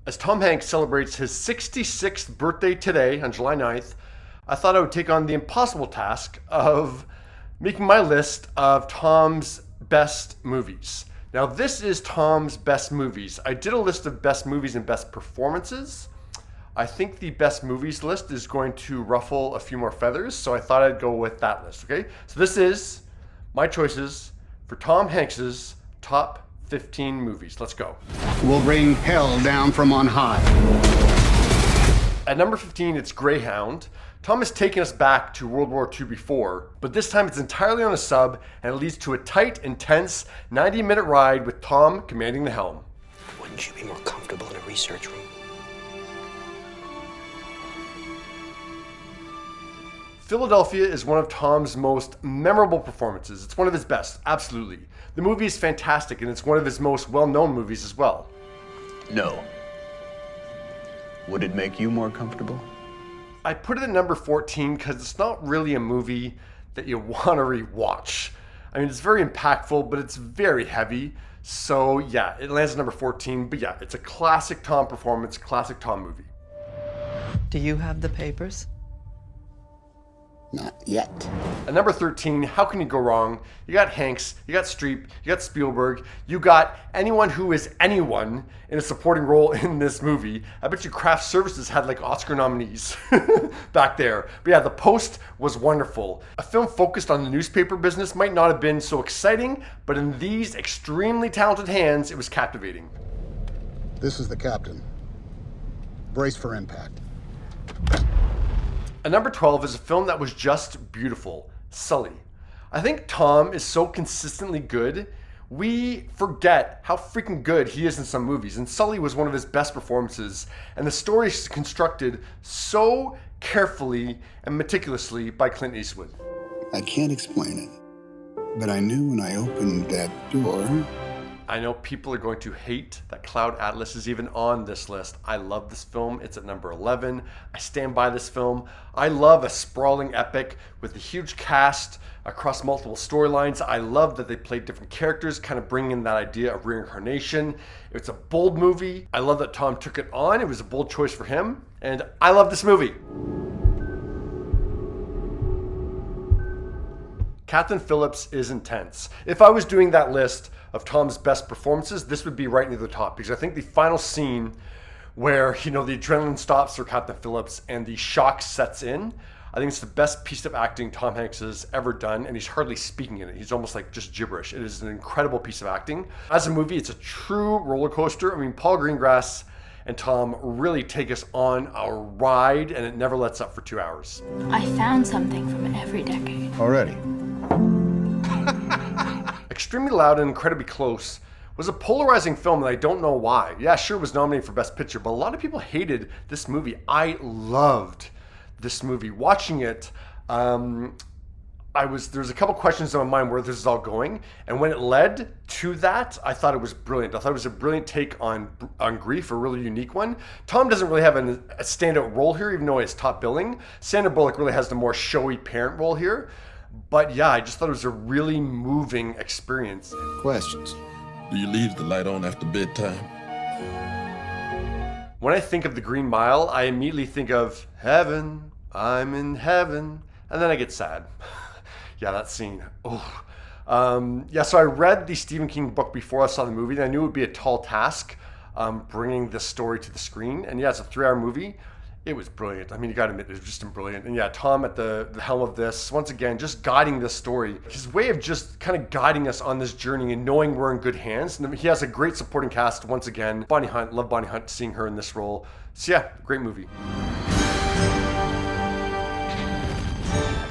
As Tom Hanks celebrates his 66th birthday today on July 9th, I thought I would take on the impossible task of making my list of Tom's best movies. Now, this is Tom's best movies. I did a list of best movies and best performances. I think the best movies list is going to ruffle a few more feathers, so I thought I'd go with that list, okay? So this is my choices for Tom Hanks's top 15 movies. Let's go. We'll bring hell down from on high. At number 15, it's Greyhound. Tom has taken us back to World War II before, but this time it's entirely on a sub, and it leads to a tight, intense 90-minute ride with Tom commanding the helm. Wouldn't you be more comfortable in a research room? Philadelphia is one of Tom's most memorable performances. It's one of his best, absolutely. The movie is fantastic, and it's one of his most well-known movies as well. No. Would it make you more comfortable? I put it at number 14 because it's not really a movie that you want to rewatch. I mean, it's very impactful, but it's very heavy. So yeah, it lands at number 14. But yeah, it's a classic Tom performance, classic Tom movie. Do you have the papers? Not yet. At number 13, how can you go wrong? You got Hanks, you got Streep, you got Spielberg, you got anyone who is anyone in a supporting role in this movie. I bet you Craft Services had like Oscar nominees back there. But yeah, The Post was wonderful. A film focused on the newspaper business might not have been so exciting, but in these extremely talented hands, it was captivating. This is the captain. Brace for impact. At number 12 is a film that was just beautiful, Sully. I think Tom is so consistently good, we forget how freaking good he is in some movies, and Sully was one of his best performances, and the story is constructed so carefully and meticulously by Clint Eastwood. I can't explain it, but I knew when I opened that door. I know people are going to hate that Cloud Atlas is even on this list. I love this film. It's at number 11. I stand by this film. I love a sprawling epic with a huge cast across multiple storylines. I love that they played different characters, kind of bringing in that idea of reincarnation. It's a bold movie. I love that Tom took it on. It was a bold choice for him. And I love this movie. Captain Phillips is intense. If I was doing that list of Tom's best performances, this would be right near the top, because I think the final scene where, the adrenaline stops for Captain Phillips and the shock sets in, I think it's the best piece of acting Tom Hanks has ever done, and he's hardly speaking in it. He's almost like just gibberish. It is an incredible piece of acting. As a movie, it's a true roller coaster. I mean, Paul Greengrass and Tom really take us on a ride, and it never lets up for 2 hours. I found something from every decade. Already. Extremely Loud and Incredibly Close was a polarizing film, and I don't know why. Yeah, sure, it was nominated for Best Picture, but a lot of people hated this movie. I loved this movie. Watching it, there was a couple questions in my mind where this is all going, and when it led to that, I thought it was brilliant. I thought it was a brilliant take on grief, a really unique one. Tom doesn't really have a standout role here, even though he's top billing. Sandra Bullock really has the more showy parent role here. But yeah, I just thought it was a really moving experience. Questions? Do you leave the light on after bedtime? When I think of The Green Mile, I immediately think of heaven, I'm in heaven, and then I get sad. Yeah, that scene. Oh. So I read the Stephen King book before I saw the movie, and I knew it would be a tall task bringing this story to the screen. And yeah, it's a 3-hour movie. It was brilliant. I mean, you got to admit, it was just brilliant. And yeah, Tom at the helm of this, once again, just guiding this story. His way of just kind of guiding us on this journey and knowing we're in good hands. And he has a great supporting cast once again. Bonnie Hunt, love Bonnie Hunt, seeing her in this role. So yeah, great movie.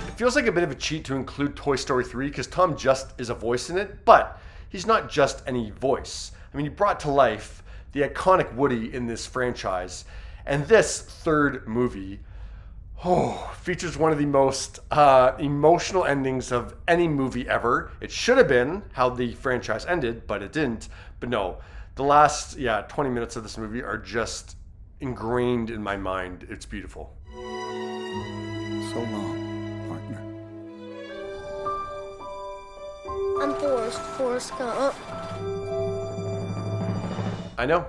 It feels like a bit of a cheat to include Toy Story 3 because Tom just is a voice in it, but he's not just any voice. I mean, he brought to life the iconic Woody in this franchise. And this third movie features one of the most emotional endings of any movie ever. It should have been how the franchise ended, but it didn't. But no, the last 20 minutes of this movie are just ingrained in my mind. It's beautiful. So long, partner. I'm Forrest Gump. I know.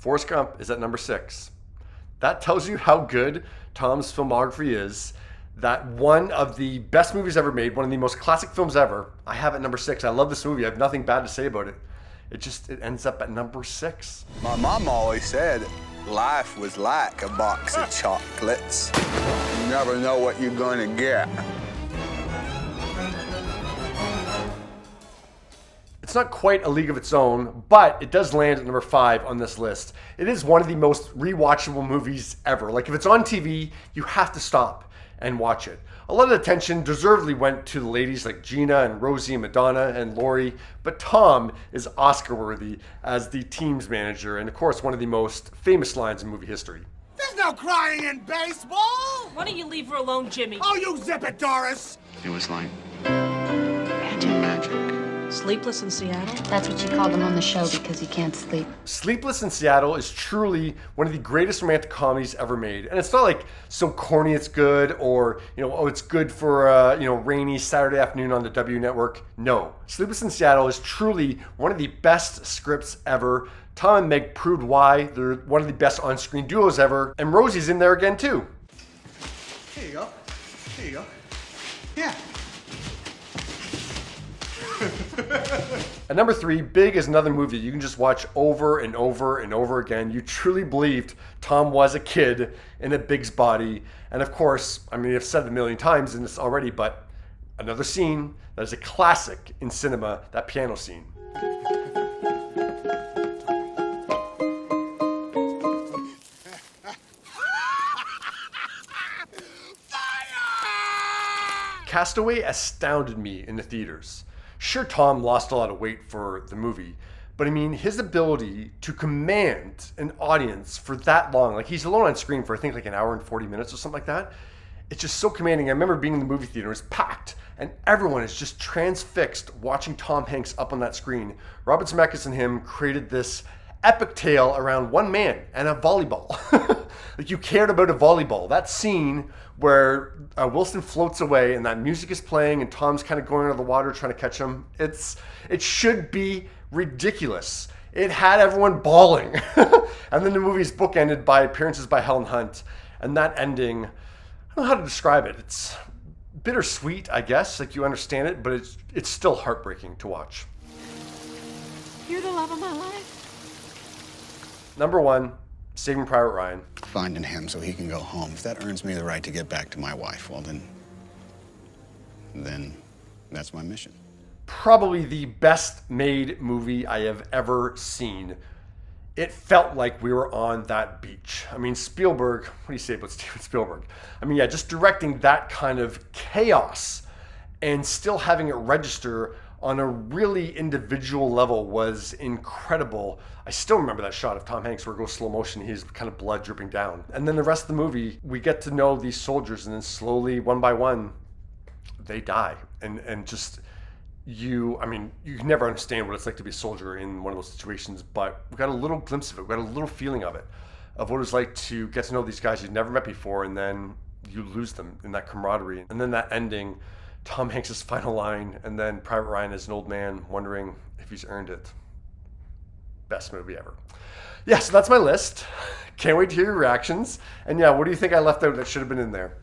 Forrest Gump is at number 6. That tells you how good Tom's filmography is. That one of the best movies ever made, one of the most classic films ever, I have at number 6. I love this movie. I have nothing bad to say about it. It ends up at number 6. My mom always said life was like a box of chocolates. You never know what you're gonna get. It's not quite a league of its own, but it does land at number 5 on this list. It is one of the most rewatchable movies ever. Like, if it's on TV, you have to stop and watch it. A lot of the attention deservedly went to the ladies like Gina and Rosie and Madonna and Laurie, but Tom is Oscar-worthy as the team's manager, and of course, one of the most famous lines in movie history. There's no crying in baseball! Why don't you leave her alone, Jimmy? Oh, you zip it, Doris! It was like magic. Sleepless in Seattle? That's what you call them on the show because you can't sleep. Sleepless in Seattle is truly one of the greatest romantic comedies ever made. And it's not like so corny it's good, or, it's good for rainy Saturday afternoon on the W network. No. Sleepless in Seattle is truly one of the best scripts ever. Tom and Meg proved why. They're one of the best on-screen duos ever. And Rosie's in there again too. Here you go. Here you go. Yeah. At number 3, Big is another movie you can just watch over and over and over again. You truly believed Tom was a kid in a Big's body. And of course, I've said it a million times in this already, but another scene that is a classic in cinema, that piano scene. Castaway astounded me in the theaters. Sure, Tom lost a lot of weight for the movie, but his ability to command an audience for that long, like he's alone on screen for I think like an hour and 40 minutes or something like that. It's just so commanding. I remember being in the movie theater, it was packed, and everyone is just transfixed watching Tom Hanks up on that screen. Robert Zemeckis and him created this epic tale around one man and a volleyball. Like, you cared about a volleyball. That scene where Wilson floats away and that music is playing and Tom's kind of going under the water trying to catch him. It should be ridiculous. It had everyone bawling. And then the movie's bookended by appearances by Helen Hunt. And that ending, I don't know how to describe it. It's bittersweet, I guess. Like, you understand it, but it's still heartbreaking to watch. You're the love of my life. Number 1, Saving Private Ryan. Finding him so he can go home. If that earns me the right to get back to my wife, well then that's my mission. Probably the best made movie I have ever seen. It felt like we were on that beach. Spielberg, what do you say about Steven Spielberg? Just directing that kind of chaos and still having it register on a really individual level was incredible. I still remember that shot of Tom Hanks where it goes slow motion, he's kind of blood dripping down. And then the rest of the movie, we get to know these soldiers, and then slowly, one by one, they die. And just, you can never understand what it's like to be a soldier in one of those situations, but we got a little glimpse of it, we got a little feeling of it, of what it was like to get to know these guys you'd never met before, and then you lose them in that camaraderie. And then that ending, Tom Hanks' final line, and then Private Ryan as an old man wondering if he's earned it. Best movie ever. Yeah, so that's my list. Can't wait to hear your reactions. And yeah, what do you think I left out that should have been in there?